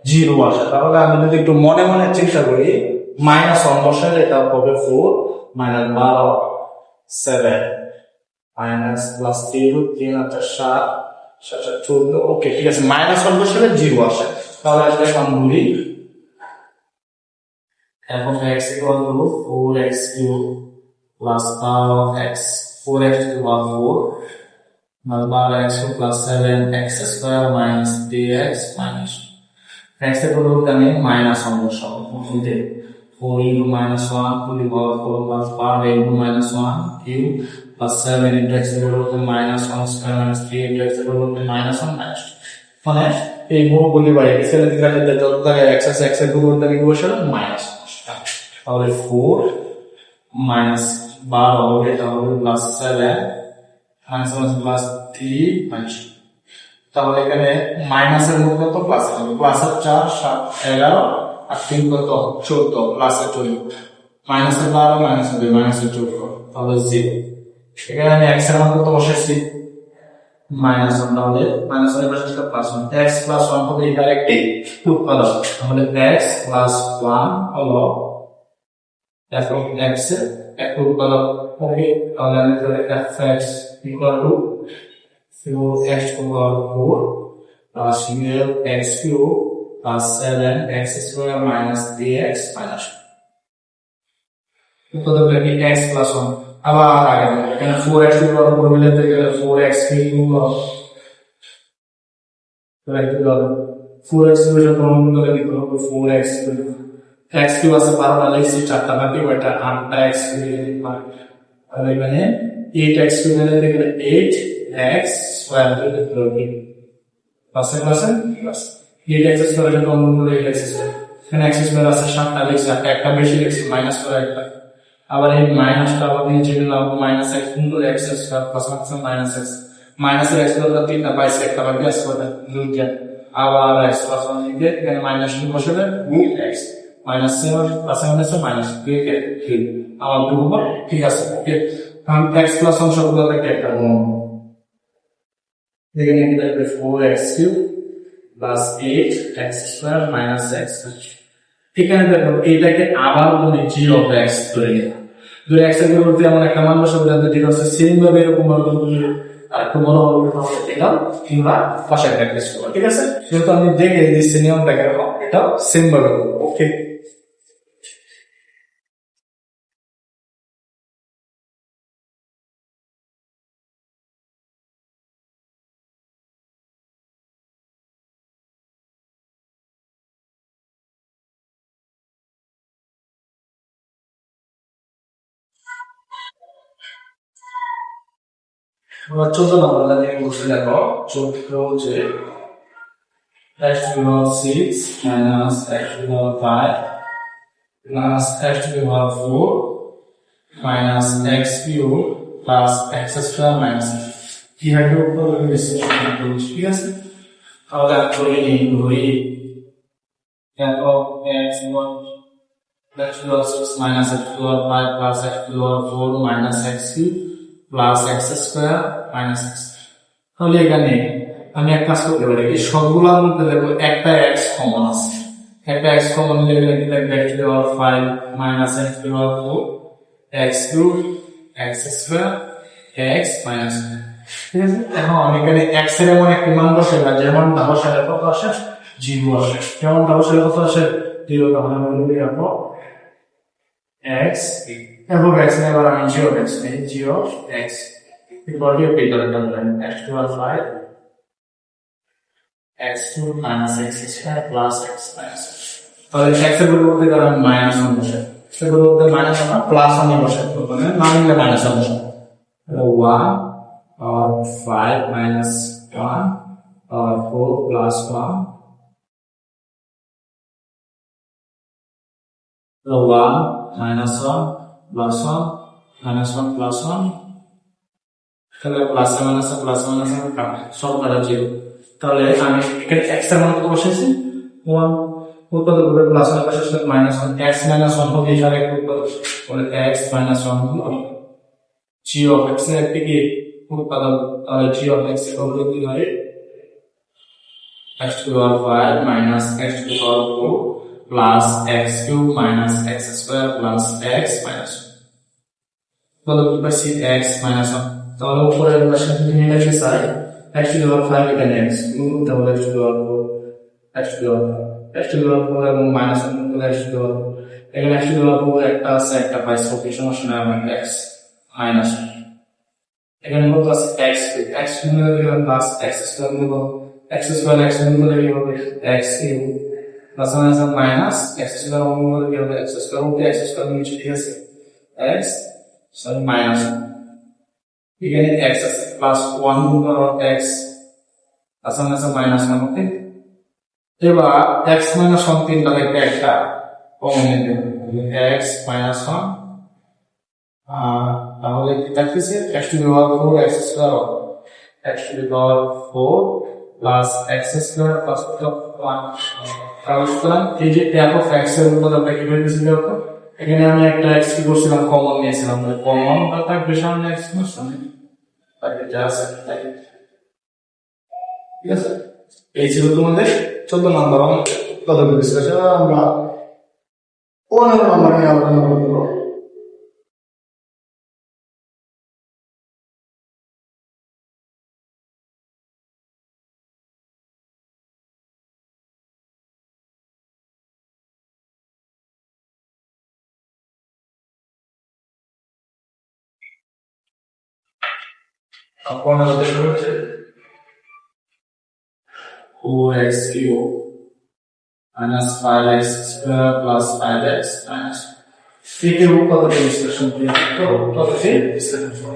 Zero আসে। তাহলে আমি যদি একটু মনে মনে চিন্তা করি, -1 বসালে এটা হবে 4 -12 7 মাইনাস প্লাস 3 3 আর 7 7 14। ওকে, ঠিক আছে, -1 বসালে জিরো আসে। তাহলে এটা সমান বলি f of x equal to 4x cube plus power of x 4x to the power 4 power x plus 7x square minus dx minus x এর পরিবর্তে আমি -1 বসাবো। 4 into -1 to the power 4 plus power into -1 cube plus 7 into x এর পরিবর্তে -1 square minus 3 into x এর পরিবর্তে -1 minus মানে এই বহুগুলি বাই x এর দিকে যত জায়গায় x আছে x এর পরিবর্তে আমি বসালাম মাইনাস। তাহলে 4 মাইনাস 12 হবে, এটা হবে প্লাস 7 মাইনাস প্লাস 3 মাইনাস। তাহলে এখানে মাইনাসের মধ্যে তো প্লাস হবে, প্লাসের 4 7 11 আর 3 কত 14 প্লাসের 14 মাইনাসের 12 মাইনাসের 2 মাইনাসের 14 তাহলে 0। এখানে আমি x এর মান কত বসাইছি -1, তাহলে -1 এর পাশে প্লাস 1 x প্লাস 1 হবে এটার একটি উৎপাদক। তাহলে x প্লাস 1 হলো f of x এর একটি উৎপাদক। ওকে, তাহলে আমি তাহলে f(x) equal to 4x to the power 4 plus 12x cube plus 7x square minus dx minus উৎপাদকটা কি x plus 1। আবার আগে এখানে 4x to the power 4 মিলাতে গেলে 4x cube 4x এর সাথে গুণ করে দিতে হবে 4x x কিউব আছে 12 লিখছি 4টা বাকি ওটা 8টা x মানে আর এখানে 8x কিউব মিলাতে গেলে 8x স্কয়ার করে দিতে হবে প্লাস প্লাস 8x স্কয়ার এর গুণ করে 8x স্কয়ার। এখানে x স্কয়ার আছে 7টা লিখছি, একটা বেশি লিখছি মাইনাস করে একটা, আবার এই মাইনাসটা আবার নিচে নিলাম -x গুণ করে x square plus -x minus এর x এর 3টা বাইসে একটা বাকি আছে ওটা 2টা, আবার x প্লাস 1 লিখে এখানে মাইনাস বসালে x মাইনাস 7 প্লাস মাইনাস 3 কে 3 আমার দুটো ঠিক আছে। ওকে, কারণ x প্লাস 1 সবগুলো থেকে একটা গুণ এখানে কি থাকবে 4x cube plus 8x square minus x। এখানে দেখো এইটাকে আবার গুণে g of x ধরে নিলাম, ধরে x এর পরিবর্তে এমন একটা মান বসাবো যাতে ঠিক আছে সেম ভাবে এরকম ভাবে আর একটু বড় হবে তাহলে এটা কিংবা পাশে প্র্যাকটিস করব। ঠিক আছে, যেহেতু আমি দেখে দিচ্ছি নিয়মটাকে এটা সেম ভাবে করব। ওকে, এবার 14 নম্বর লাইনে বসে দেখো 14 যে x to the power 6 minus x to the power 5 plus x to the power 4 minus x cube plus x square minus কি হবে উপর বেশি ঠিক আছে। তাহলে ধরে নিই f of x equal x to the power 6 minus x to the power 5 plus x to the power 4 minus x cube plus x square minus x। তাহলে এখানে আমি এক কাজ করতে পারি, এই সবগুলোর মধ্যে দেখো একটা x কমন আছে, একটা x কমন নিলে কি থাকবে x to the power 5 minus x to the power 4 x cube x square x minus। ঠিক আছে, এখন এখানে x এর এমন একটা মান বসাইবা যেমনটা বসালে কত আসে 0 আসে, যেমনটা বসালে কত আসে 0। তাহলে আমরা লিখে রাখবো x f of x এবার আমি g of x নেই, g of x equal to Peter term x to the power 5 x cube minus x square plus x minus। তাহলে x এর পরিবর্তে কারণ -1 বসাই, x এর পরিবর্তে -1 প্লাস 1 বসাই, মানে না নিলে -1 বসাই 1 or 5 minus 1 or 4 plus 1 1 minus 1 plus 1 minus 1 plus 1 তাহলে প্লাস মাইনাস প্লাস মাইনাস সব করা জিরো। তাহলে আমি এখানে x এর মান কত বসাইছি 1, উৎপাদক হবে প্লাস এর পাশে সাথে -1 x - 1 হবে এখানে একটু তাহলে x - 1 হলো g of x এর একটি কি উৎপাদক। তাহলে g of x এর হবে কি হয় x to the power 5 minus x to the power 4 plus x cube minus x square plus x minus 1 তাহলে কি পাচ্ছি x minus 1 তাহলে উপরের পাশে যদি নিয়ে আসি সাই x to the power 5 এখানে x গুণ তাহলে x to the power 4 x to the power 5 x to the power 4 এবং minus 1 গুণ x to the power 4 এখানে x to the power 4 একটা আছে একটা পাইছি ওকে সমস্যা নাই আমার x minus 1 এখানে কত আছে x x গুণ প্লাস x স্কয়ার গুণ x স্কয়ার x গুণ করলে কি হবে x cube plus minus x square গুণ করলে কি হবে x স্কয়ার ওকে x স্কয়ার নিচে ঠিক আছে x সরি মাইনাস এখানে x আছে প্লাস 1 গুণ করো x প্লাস মাইনাস 1 ওকে এবার x মাইনাস 1 তিনটা থেকে একটা কমন নিতে x মাইনাস 1 তাহলে কি থাকতেছে x to the power 4 x square x to the power 4 plus x square plus 1 তাহলে এই যে f of x এর উপর আমরা কি পেয়েছি দেখো এখানে আমি একটা x কি করছিলাম কমন নিয়েছিলাম মানে কমন টা থাকবে সামনে x এর সামনে তাহলে যা আছে তাই ঠিক আছে এই ছিল তোমাদের 14 নাম্বার কত বিশ্লেষণ আমরা 15 নাম্বার নিয়ে আলোচনা করব Upon the root 4x cube minus 5x square plus 5x minus 3 के रूप का डिस्कशन किया तो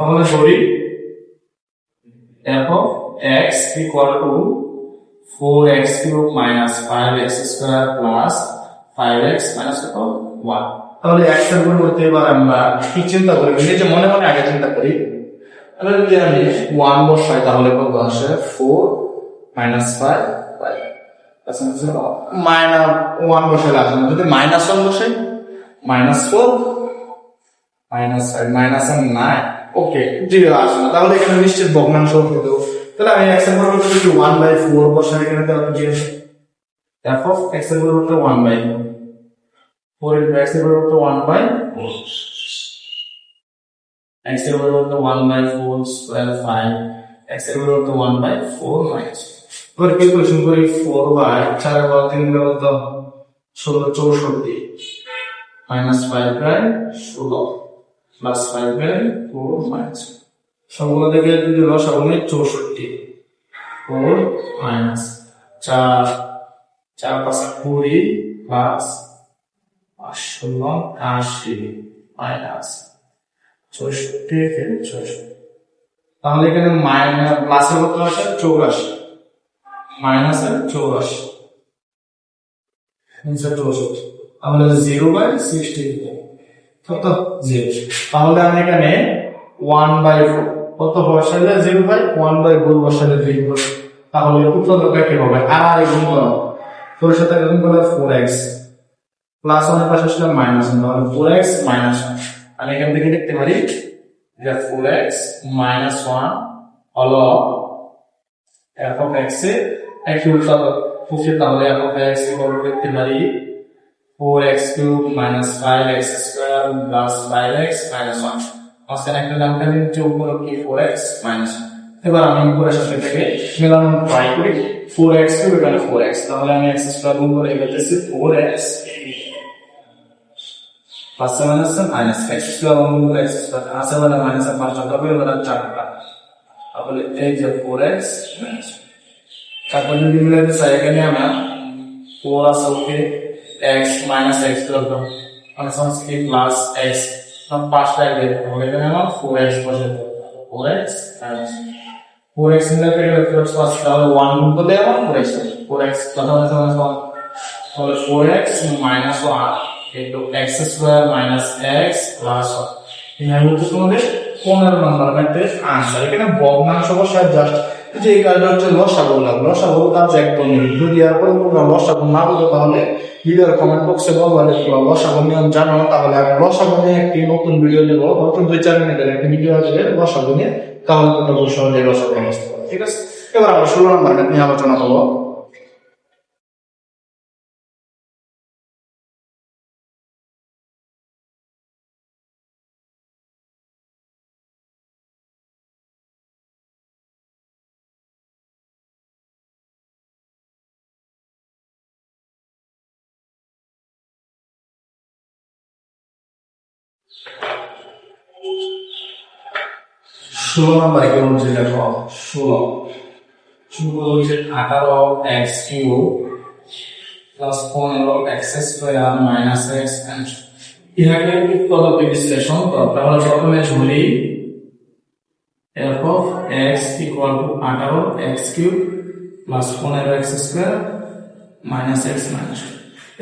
हमने जोड़ी f of x equal to 4x cube minus 5x square plus 5x minus 1 তাহলে x এর পরিবর্তে এবার আমরা কি চিন্তা করি নিজে মনে মনে আগে চিন্তা করি তাহলে যদি আমি 1 বসাই তাহলে কত আসে 4 minus 5 আচ্ছা মাইনাস 1 বসালে আসে না যদি মাইনাস 1 বসাই মাইনাস 4 মাইনাস 5 মাইনাস 9 ওকে জিরো আসে না তাহলে এখানে নিশ্চিত ভগ্নাংশ হবে তো তাহলে আমি x এর পরিবর্তে যদি 1/4 বসাই এখানে তাহলে কি আসে f of x এর পরিবর্তে 1/4 4 into x এর পরিবর্তে 1/4 x এর পরিবর্তে 1/4 স্কয়ার 5 x এর পরিবর্তে 1/4 মাইনাস এবার ক্যালকুলেশন করি 4 বাই 4 বাই 3 বাই কত 16 64 minus 5 by 16 plus 5 by 4 minus সবগুলো থেকে যদি লসাগু নিই 64 4 মাইনাস 4 4 পাঁচ 20 প্লাস 16 80 মাইনাস 64 থেকে 64 তাহলে এখানে মাইনাস প্লাসের কত আসে 84 মাইনাস এর 84 নিচে 64 তাহলে 0/60 কত 0 তাহলে আমি এখানে 1/4 কত বসালে 0/1/4 বসালে 0 তাহলে উত্তরটা কি হবে আর গুণ করো 4 সাথে গুণ করলে 4x প্লাস 1 এর পাশে আসলে মাইনাস 1 তাহলে 4x মাইনাস 1 আমি এখান থেকে লিখতে পারি যে 4x মাইনাস 1 হলো f of x এর একই উত্তর ফুফে তাহলে f of x ইকুয়াল করতে পারি 4x cube minus 5x square plus 5x minus 1 মাঝখানে একটা নামটা নিচে উপরে কি 4x মাইনাস এবার আমি উপরের সাথে থেকে মিলানো ট্রাই করি 4x কিউব এখানে 4x তাহলে আমি x স্কয়ার গুণ করে এগোতেছি 4x plus minus x square গুণ করে x স্কয়ার আছে মানে মাইনাস 5 হবে মানে 4টা তাহলে এই যে 4x মাইনাস তারপর যদি মিলাতে চাই এখানে আমরা 4 আছে ওকে x minus x করব মানে সমস্ত কি প্লাস x সব পাঁচটা আগে হবে এখানে আমরা 4x বসে 4x 4x মিলাতে গেলে প্লাস পাঁচ তাহলে 1 গুণ করলে আমরা 4x তাহলে তাহলে 4x minus 1 into x square minus x plus 1 এই হলো তোমাদের 15 নম্বর ম্যাথের आंसर এখানে ভগ্নাংশ বসায় জাস্ট যে এই কাজটা হচ্ছে লসাগু লাগলো লসাগু কাজ একদম যদি আর কোনো লসাগু না বলো তাহলে ভিডিওর কমেন্ট বক্সে বলবো যে লসাগু নিয়ম জানো তাহলে আমি লসাগু নিয়ে একটি নতুন ভিডিও দেবো নতুন 2-4 মিনিটের একটি ভিডিও আসবে লসাগু নিয়ে তাহলে তোমরা সহজে লসাগু বুঝতে পারবে ঠিক আছে এবার আমরা 16 নম্বর ম্যাথ নিয়ে আলোচনা করব 16 নাম্বার কি বলছে দেখো 16 বলছে 18x cube plus 15x square minus x ইহাকে উৎপাদকে বিশ্লেষণ করো। তাহলে প্রথমে ধরি f of x equal to 18x cube plus 15x square minus x minus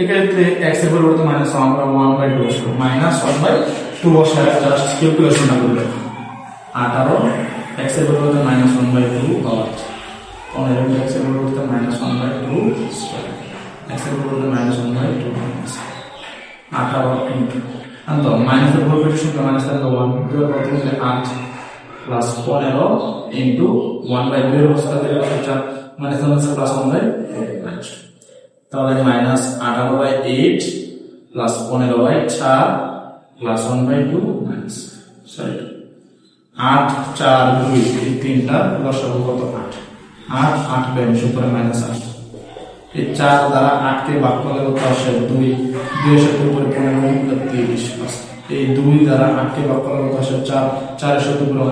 এক্ষেত্রে x এর পরিবর্তে মাইনাস আমরা 1/2 বসাবো মাইনাস 1/2 বসায় জাস্ট ক্যালকুলেশনটা করবে 18 x এর পরিবর্তে মাইনাস 1/2 পাওয়া 15 x এর পরিবর্তে মাইনাস 1/2 স্কয়ার x এর পরিবর্তে minus 1/2 minus 18 into and minus এর পরিবর্তে শুধু মাইনাস এর 1 এর পরিবর্তে 8 প্লাস 15 ইনটু 1/2 এর অবস্থা থেকে মাইনাস প্লাস 1/2 মাইনাস তাহলে minus 18/8 plus 15/4 plus 1/2 minus sorry 8 4 2 এই তিনটা লসাগু কত 8 8 বেঞ্চ উপরে মাইনাস 8 এই 4 দ্বারা 8 কে ভাগ করলে কত আসে 2 2 এর সাথে উপরে 15 30 এই 2 দ্বারা 8 কে ভাগ করলে কত আসে 4 4 এর সাথে উপরে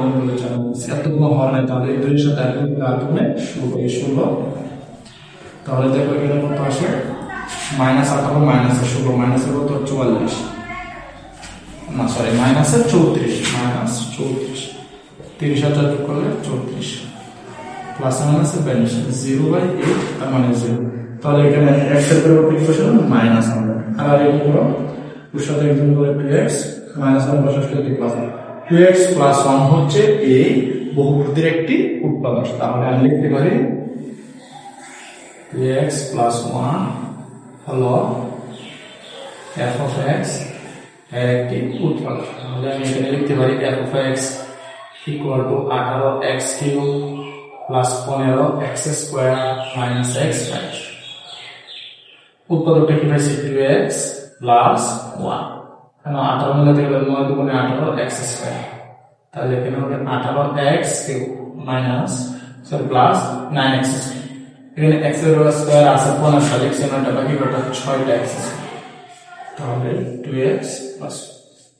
4 এতগুলো হওয়ার নাই তাহলে এই 2 এর সাথে আগে 16 তাহলে দেখো এখানে কত আসে মাইনাস 18 মাইনাস 16 মাইনাসের কত 44 না সরি মাইনাসের 34 মাইনাস 34 30,000 যোগ করলে 34 প্লাস মাইনাসের ব্যালেন্স 0/8 তার মানে 0 তাহলে এখানে x এর পরিবর্তে কি বসাবো মাইনাস আমরা আর এই পুরো এর সাথে গুণ করে 2x minus 65 plus 2x plus 1 হচ্ছে এই বহুপদীর একটি উৎপাদক তাহলে আমি লিখতে পারি 2x plus 1 হলো f of x এর একটি উৎপাদক তাহলে আমি এখানে লিখতে পারি f of x equal to 18x cube plus 15x square minus x উৎপাদকটা কি পাইছি 2x প্লাস 1 কারণ 18 মিলে থেকে 9 দুগুণে 18x স্কয়ার তাহলে এখানে হবে 18x cube minus sorry plus 9x square এখানে x এর স্কয়ার আছে 15 তাহলে x এর মানটা বাকি কত 6টা x তাহলে 2x প্লাস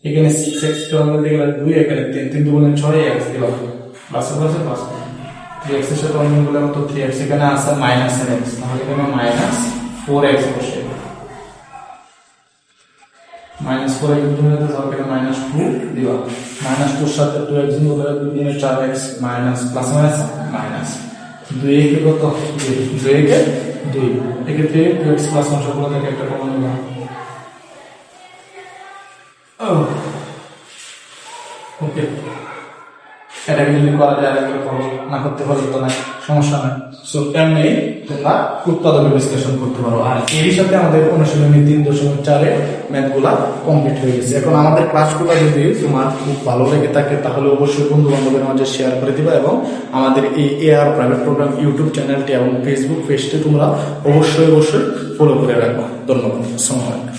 এখানে 6x টার্মে দেখলে 2 এখানে 3 3 দুগুণে 6x দিল প্লাস প্লাস প্লাস 3x এর সাথে অন্য গুলো কত 3x এখানে আছে মাইনাস x তাহলে এখানে মাইনাস 4x বসে মাইনাস 4x গুণে তো এখানে মাইনাস 2 দিবা মাইনাস 2 এর সাথে 2x গুণ করলে 2 গুণে 4x minus plus minus minus 2 কে কত 2 কে 2 এক্ষেত্রে 2x প্লাস 1 সবগুলো থেকে একটা কমন নিবা ওকে এটা যদি করা যায় আর একটা করব না করতে পারলে তো না সমস্যা নাই সো এমনি তোমরা উৎপাদকের বিশ্লেষণ করতে পারো আর এর সাথে আমাদের অনুশীলনী 3.4 এর ম্যাথগুলা কমপ্লিট হয়ে গেছে এখন আমাদের ক্লাসগুলো যদি তোমার খুব ভালো লেগে থাকে তাহলে অবশ্যই বন্ধু বান্ধবদের মাঝে শেয়ার করে দিবা এবং আমাদের এই এআর প্রাইভেট প্রোগ্রাম ইউটিউব চ্যানেলটি এবং ফেসবুক পেজটি তোমরা অবশ্যই ফলো করে রাখবা ধন্যবাদ আসসালামু আলাইকুম